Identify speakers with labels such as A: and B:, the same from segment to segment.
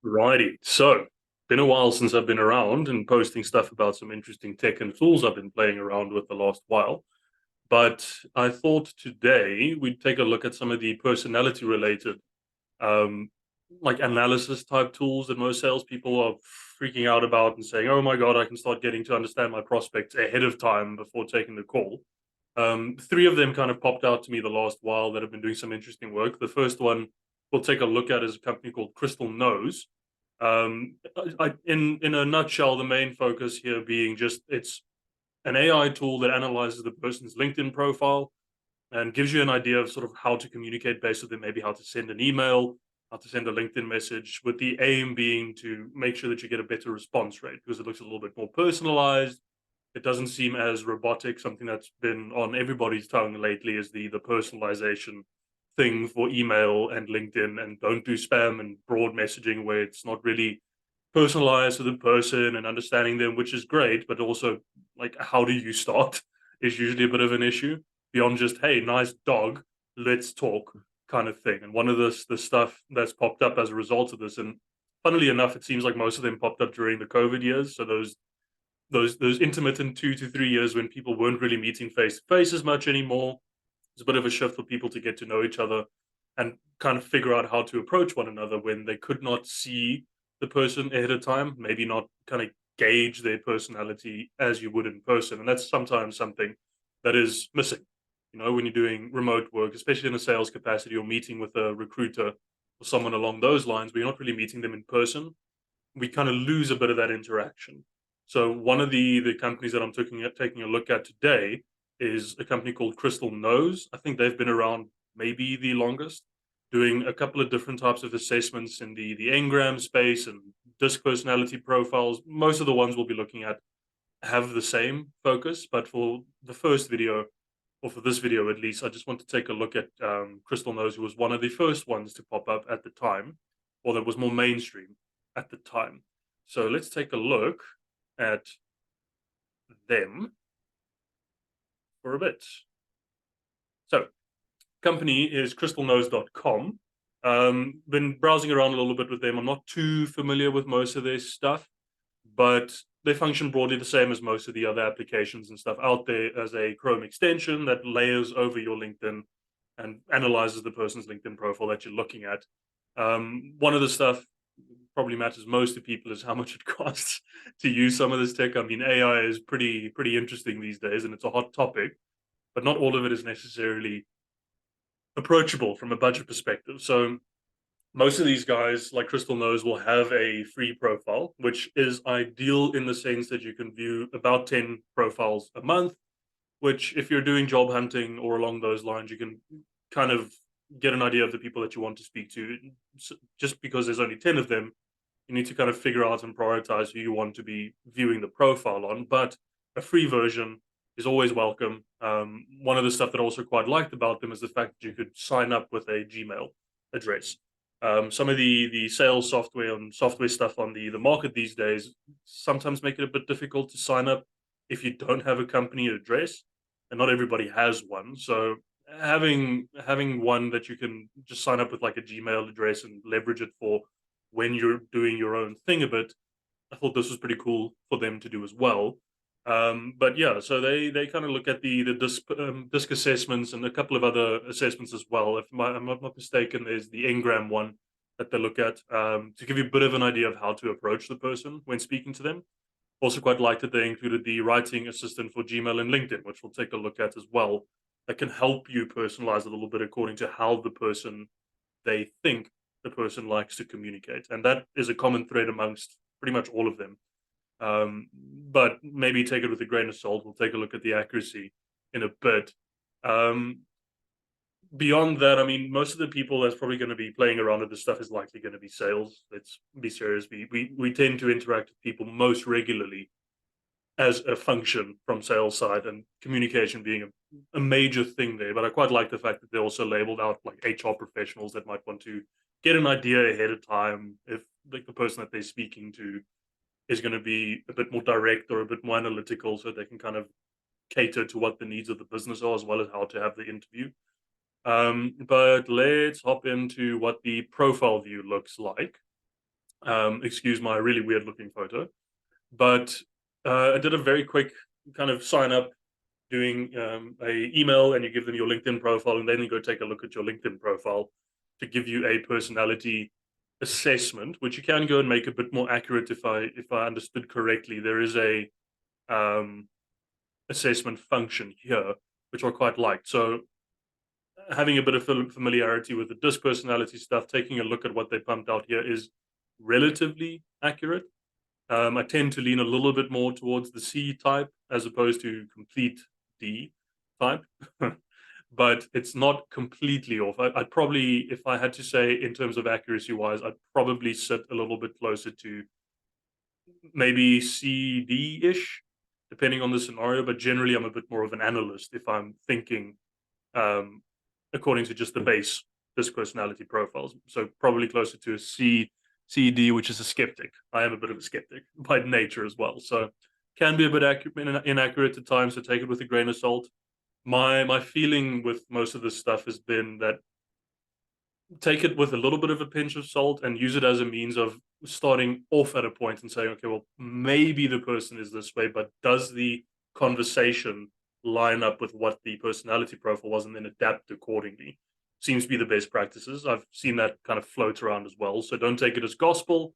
A: Righty. So, been a while since I've been around and posting stuff about some interesting tech and tools I've been playing around with the last while. But I thought today we'd take a look at some of the personality related, um, like analysis type tools that most salespeople are freaking out about and saying, oh my God, I can start getting to understand my prospects ahead of time before taking the call. Three of them kind of popped out to me the last while that have been doing some interesting work. The first one we'll take a look at is a company called Crystal Nose. In a nutshell, the main focus here being just it's an AI tool that analyzes the person's LinkedIn profile and gives you an idea of sort of how to communicate based with them, maybe how to send an email, how to send a LinkedIn message, with the aim being to make sure that you get a better response rate because it looks a little bit more personalized. It doesn't seem as robotic. Something that's been on everybody's tongue lately is the personalization thing for email and LinkedIn, and don't do spam and broad messaging where it's not really personalized to the person and understanding them, which is great, but also like how do you start is usually a bit of an issue beyond just hey, nice dog, let's talk kind of thing. And one of the stuff that's popped up as a result of this, and funnily enough, it seems like most of them popped up during the COVID years. So those intermittent 2 to 3 years when people weren't really meeting face to face as much anymore. It's a bit of a shift for people to get to know each other and kind of figure out how to approach one another when they could not see the person ahead of time, maybe not kind of gauge their personality as you would in person. And that's sometimes something that is missing. You know, when you're doing remote work, especially in a sales capacity or meeting with a recruiter or someone along those lines, where you're not really meeting them in person, we kind of lose a bit of that interaction. So one of the companies that I'm taking a look at today is a company called Crystal Nose. I think they've been around maybe the longest, doing a couple of different types of assessments in the Engram space and disc personality profiles. Most of the ones we'll be looking at have the same focus, but for the first video, or for this video at least, I just want to take a look at Crystal Nose, who was one of the first ones to pop up at the time, or that was more mainstream at the time. So let's take a look at them for a bit. So, company is crystalnose.com. Been browsing around a little bit with them. I'm not too familiar with most of their stuff, but they function broadly the same as most of the other applications and stuff out there as a Chrome extension that layers over your LinkedIn and analyzes the person's LinkedIn profile that you're looking at. One of the stuff probably matters most to people is how much it costs to use some of this tech. I mean, AI is pretty interesting these days, and it's a hot topic, but not all of it is necessarily approachable from a budget perspective. So most of these guys, like Crystal Nose, will have a free profile, which is ideal in the sense that you can view about 10 profiles a month, which if you're doing job hunting or along those lines, you can kind of get an idea of the people that you want to speak to. Just because there's only 10 of them, you need to kind of figure out and prioritize who you want to be viewing the profile on. But a free version is always welcome. One of the stuff that I also quite liked about them is the fact that you could sign up with a Gmail address. Some of the sales software and software stuff on the market these days sometimes make it a bit difficult to sign up if you don't have a company address, and not everybody has one. So having one that you can just sign up with like a Gmail address and leverage it for when you're doing your own thing a bit, I thought this was pretty cool for them to do as well. But yeah, so they kind of look at the disc assessments and a couple of other assessments as well. If I'm not mistaken, there's the Engram one that they look at to give you a bit of an idea of how to approach the person when speaking to them. Also, quite liked that they included the writing assistant for Gmail and LinkedIn, which we'll take a look at as well. That can help you personalize a little bit according to how the person they think the person likes to communicate, and that is a common thread amongst pretty much all of them. But maybe take it with a grain of salt. We'll take a look at the accuracy in a bit. Um, Beyond that, I mean, most of the people that's probably going to be playing around with this stuff is likely going to be sales. Let's be serious. We tend to interact with people most regularly as a function from sales side, and communication being a major thing there. But I quite like the fact that they're also labeled out like HR professionals that might want to get an idea ahead of time if like the person that they're speaking to is going to be a bit more direct or a bit more analytical, so they can kind of cater to what the needs of the business are as well as how to have the interview. But let's hop into what the profile view looks like. Excuse my really weird looking photo. But I did a very quick kind of sign up doing a email, and you give them your LinkedIn profile, and then you go take a look at your LinkedIn profile to give you a personality assessment, which you can go and make a bit more accurate if I understood correctly. There is a um, assessment function here, which I quite liked. So having a bit of familiarity with the disc personality stuff, taking a look at what they pumped out here is relatively accurate. I tend to lean a little bit more towards the C type as opposed to complete D type, but it's not completely off. I'd probably, if I had to say in terms of accuracy wise, I'd probably sit a little bit closer to maybe C D ish, depending on the scenario. But generally, I'm a bit more of an analyst if I'm thinking um, according to just the base disc personality profiles. So probably closer to a CED, which is a skeptic. I am a bit of a skeptic by nature as well, so can be a bit inaccurate at times. So take it with a grain of salt. My feeling with most of this stuff has been that take it with a little bit of a pinch of salt and use it as a means of starting off at a point and saying, okay, well, maybe the person is this way, but does the conversation line up with what the personality profile was, and then adapt accordingly? Seems to be the best practices. I've seen that kind of float around as well. So don't take it as gospel.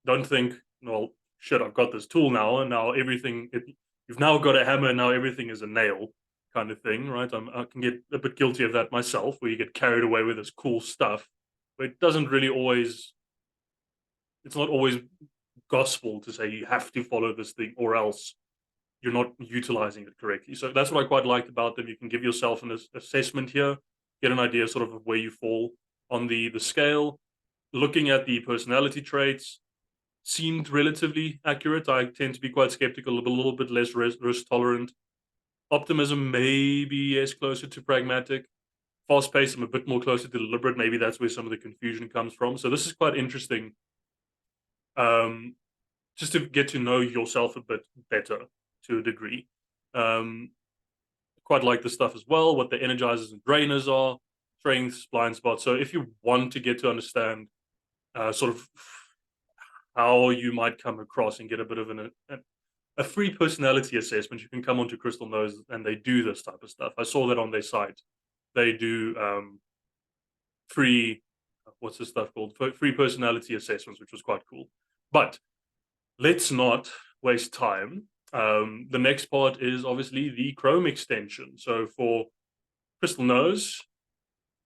A: Don't think, well, shit, I've got this tool now, and now you've now got a hammer, and now everything is a nail kind of thing, right? I can get a bit guilty of that myself, where you get carried away with this cool stuff, but it doesn't really always. It's not always gospel to say you have to follow this thing, or else you're not utilizing it correctly. So that's what I quite liked about them. You can give yourself an assessment here, get an idea sort of where you fall on the scale. Looking at the personality traits seemed relatively accurate. I tend to be quite skeptical, a little bit less risk tolerant. Optimism maybe yes, closer to pragmatic. Fast paced, I'm a bit more closer to deliberate. Maybe that's where some of the confusion comes from. So this is quite interesting, um, just to get to know yourself a bit better to a degree. Um, Quite like the stuff as well, what the energizers and drainers are, strengths, blind spots. So if you want to get to understand sort of how you might come across and get a bit of a free personality assessment, you can come onto Crystal Nose and they do this type of stuff. I saw that on their site. They do free, what's this stuff called? Free personality assessments, which was quite cool. But let's not waste time. The next part is obviously the Chrome extension. So for Crystal Nose,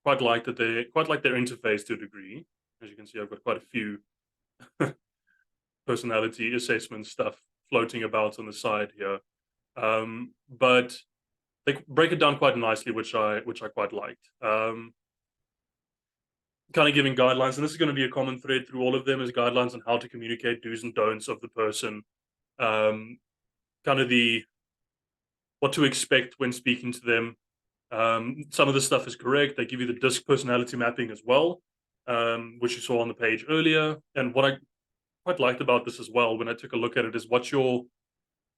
A: quite like their interface to a degree. As you can see, I've got quite a few personality assessment stuff floating about on the side here. But they break it down quite nicely, which I quite liked. Kind of giving guidelines, and this is going to be a common thread through all of them, is guidelines on how to communicate do's and don'ts of the person. Kind of the what to expect when speaking to them. Some of the stuff is correct. They give you the disc personality mapping as well, which you saw on the page earlier. And what I quite liked about this as well, when I took a look at it, is what's your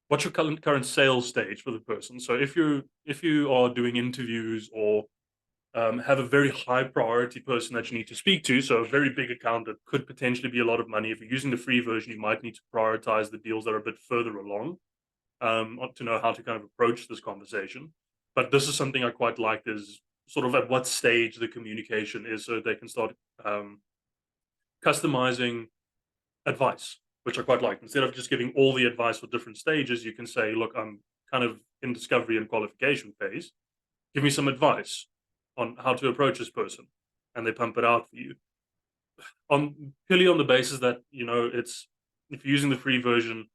A: current sales stage for the person. So if you are doing interviews, or have a very high priority person that you need to speak to, so a very big account that could potentially be a lot of money. If you're using the free version, you might need to prioritize the deals that are a bit further along, to know how to kind of approach this conversation. But this is something I quite liked, is sort of at what stage the communication is, so they can start customizing advice, which I quite like. Instead of just giving all the advice for different stages, you can say, look, I'm kind of in discovery and qualification phase. Give me some advice on how to approach this person. And they pump it out for you. Purely on the basis that, it's, if you're using the free version,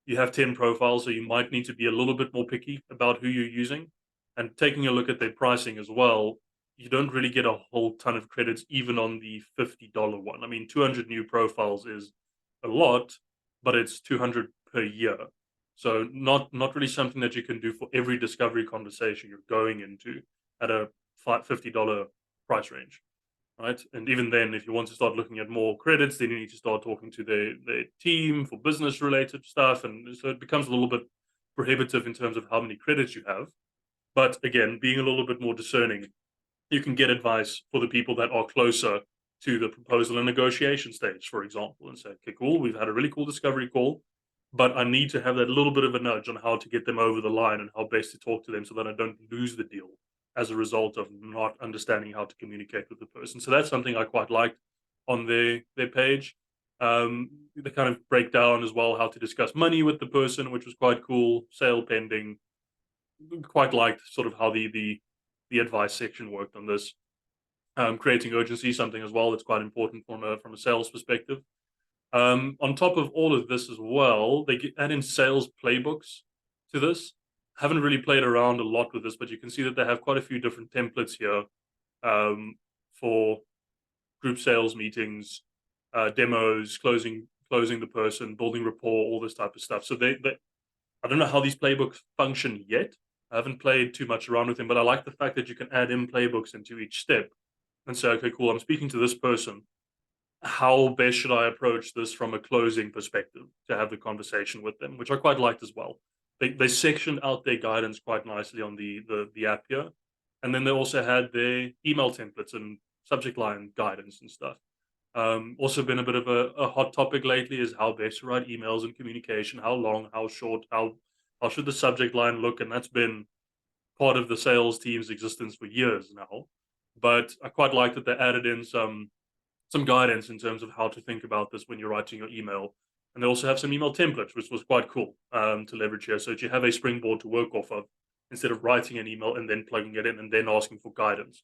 A: you have 10 profiles, so you might need to be a little bit more picky about who you're using. And taking a look at their pricing as well, you don't really get a whole ton of credits, even on the $50 one. I mean, 200 new profiles is a lot, but it's 200 per year. So not really something that you can do for every discovery conversation you're going into at a $50 price range, right? And even then, if you want to start looking at more credits, then you need to start talking to their team for business related stuff. And so it becomes a little bit prohibitive in terms of how many credits you have. But again, being a little bit more discerning, you can get advice for the people that are closer to the proposal and negotiation stage, for example, and say, okay, cool, we've had a really cool discovery call, but I need to have that little bit of a nudge on how to get them over the line and how best to talk to them so that I don't lose the deal as a result of not understanding how to communicate with the person. So that's something I quite liked on their page. They kind of break down as well how to discuss money with the person, which was quite cool. Sale pending. Quite liked sort of how the advice section worked on this. Creating urgency, something as well that's quite important from a sales perspective. On top of all of this as well, they add in sales playbooks to this. Haven't really played around a lot with this, but you can see that they have quite a few different templates here for group sales meetings, demos, closing the person, building rapport, all this type of stuff. So they I don't know how these playbooks function yet. I haven't played too much around with them, but I like the fact that you can add in playbooks into each step and say, okay, cool, I'm speaking to this person. How best should I approach this from a closing perspective to have the conversation with them, which I quite liked as well. They sectioned out their guidance quite nicely on the app here. And then they also had their email templates and subject line guidance and stuff. Also been a bit of a hot topic lately is how best to write emails and communication, how long, how short, how should the subject line look, and that's been part of the sales team's existence for years now. But I quite like that they added in some guidance in terms of how to think about this when you're writing your email. And they also have some email templates, which was quite cool to leverage here. So that you have a springboard to work off of instead of writing an email and then plugging it in and then asking for guidance.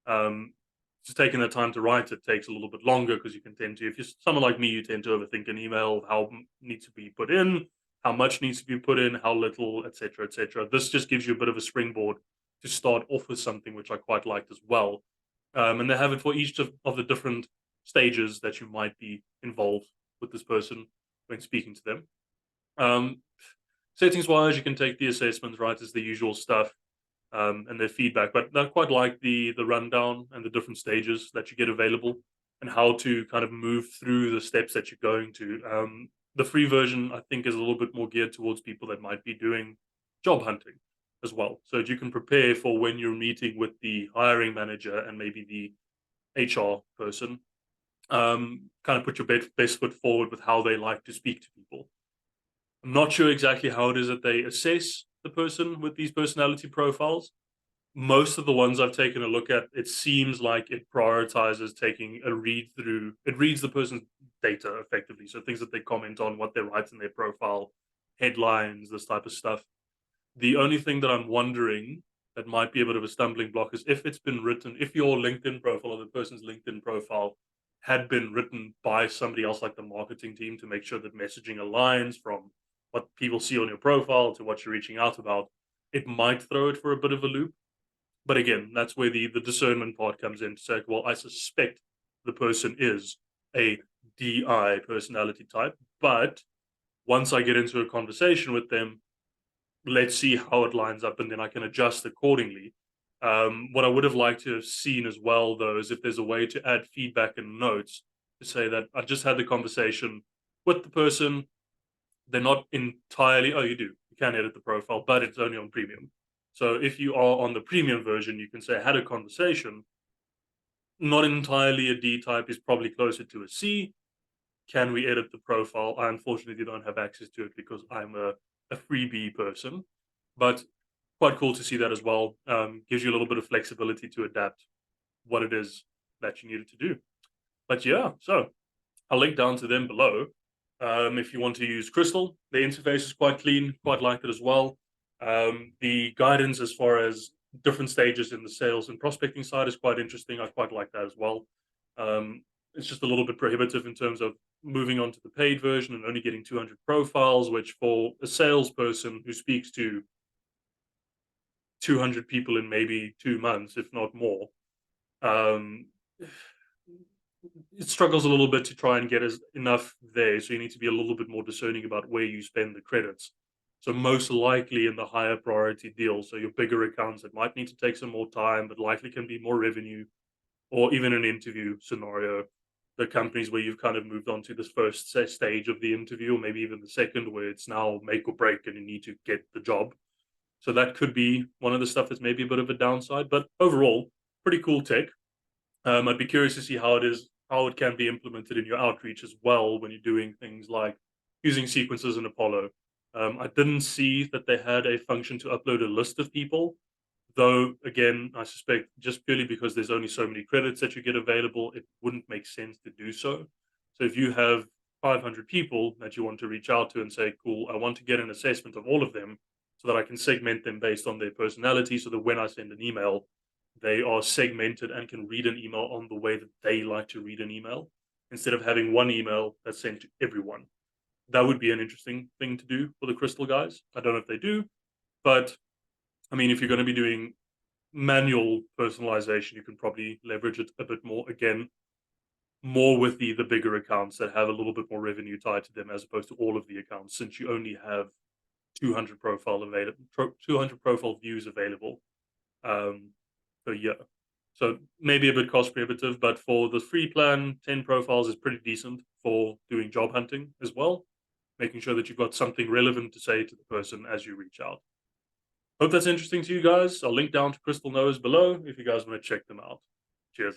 A: Just taking the time to write it takes a little bit longer because you can tend to, if you're someone like me, you tend to overthink an email, how needs to be put in, how much needs to be put in, how little, etc., etc. This just gives you a bit of a springboard to start off with something, which I quite liked as well. And they have it for each of the different stages that you might be involved with this person when speaking to them. Settings wise, you can take the assessments, right, as the usual stuff, and their feedback, but I quite like the rundown and the different stages that you get available and how to kind of move through the steps that you're going to. The free version, I think, is a little bit more geared towards people that might be doing job hunting as well. So that you can prepare for when you're meeting with the hiring manager and maybe the HR person, kind of put your best foot forward with how they like to speak to people. I'm not sure exactly how it is that they assess the person with these personality profiles. Most of the ones I've taken a look at, it seems like it prioritizes taking a read through. It reads the person's data effectively. So things that they comment on, what they write in their profile, headlines, this type of stuff. The only thing that I'm wondering that might be a bit of a stumbling block is if it's been written, if your LinkedIn profile or the person's LinkedIn profile had been written by somebody else like the marketing team to make sure that messaging aligns from what people see on your profile to what you're reaching out about, it might throw it for a bit of a loop. But again, that's where the discernment part comes in to say, well, I suspect the person is a DI personality type, but once I get into a conversation with them, let's see how it lines up and then I can adjust accordingly. What I would have liked to have seen as well, though, is if there's a way to add feedback and notes to say that I just had the conversation with the person. They're not entirely, oh, you do, you can edit the profile, but it's only on premium. So if you are on the premium version, you can say, I had a conversation, not entirely a D type, is probably closer to a C. Can we edit the profile? I unfortunately don't have access to it because I'm a freebie person, but quite cool to see that as well. Gives you a little bit of flexibility to adapt what it is that you needed to do. But yeah, so I'll link down to them below. If you want to use Crystal, the interface is quite clean, quite like it as well. The guidance as far as different stages in the sales and prospecting side is quite interesting. I quite like that as well. It's just a little bit prohibitive in terms of moving on to the paid version and only getting 200 profiles, which for a salesperson who speaks to 200 people in maybe 2 months, if not more, um, it struggles a little bit to try and get enough there. So you need to be a little bit more discerning about where you spend the credits. So most likely in the higher priority deals, so your bigger accounts that might need to take some more time, but likely can be more revenue, or even an interview scenario, the companies where you've kind of moved on to this first stage of the interview, or maybe even the second, where it's now make or break and you need to get the job. So that could be one of the stuff that's maybe a bit of a downside, but overall, pretty cool tech. I'd be curious to see how it is how it can be implemented in your outreach as well when you're doing things like using sequences in Apollo. I didn't see that they had a function to upload a list of people, though, again, I suspect just purely because there's only so many credits that you get available, it wouldn't make sense to do so. So if you have 500 people that you want to reach out to and say, cool, I want to get an assessment of all of them so that I can segment them based on their personality so that when I send an email, they are segmented and can read an email on the way that they like to read an email instead of having one email that's sent to everyone. That would be an interesting thing to do for the Crystal guys. I don't know if they do, but I mean, if you're going to be doing manual personalization, you can probably leverage it a bit more. Again, more with the bigger accounts that have a little bit more revenue tied to them, as opposed to all of the accounts, since you only have 200 profile available, 200 profile views available. Um, so yeah, so maybe a bit cost prohibitive, but for the free plan, 10 profiles is pretty decent for doing job hunting as well, making sure that you've got something relevant to say to the person as you reach out. Hope that's interesting to you guys. I'll link down to Crystal Nose below if you guys want to check them out. Cheers.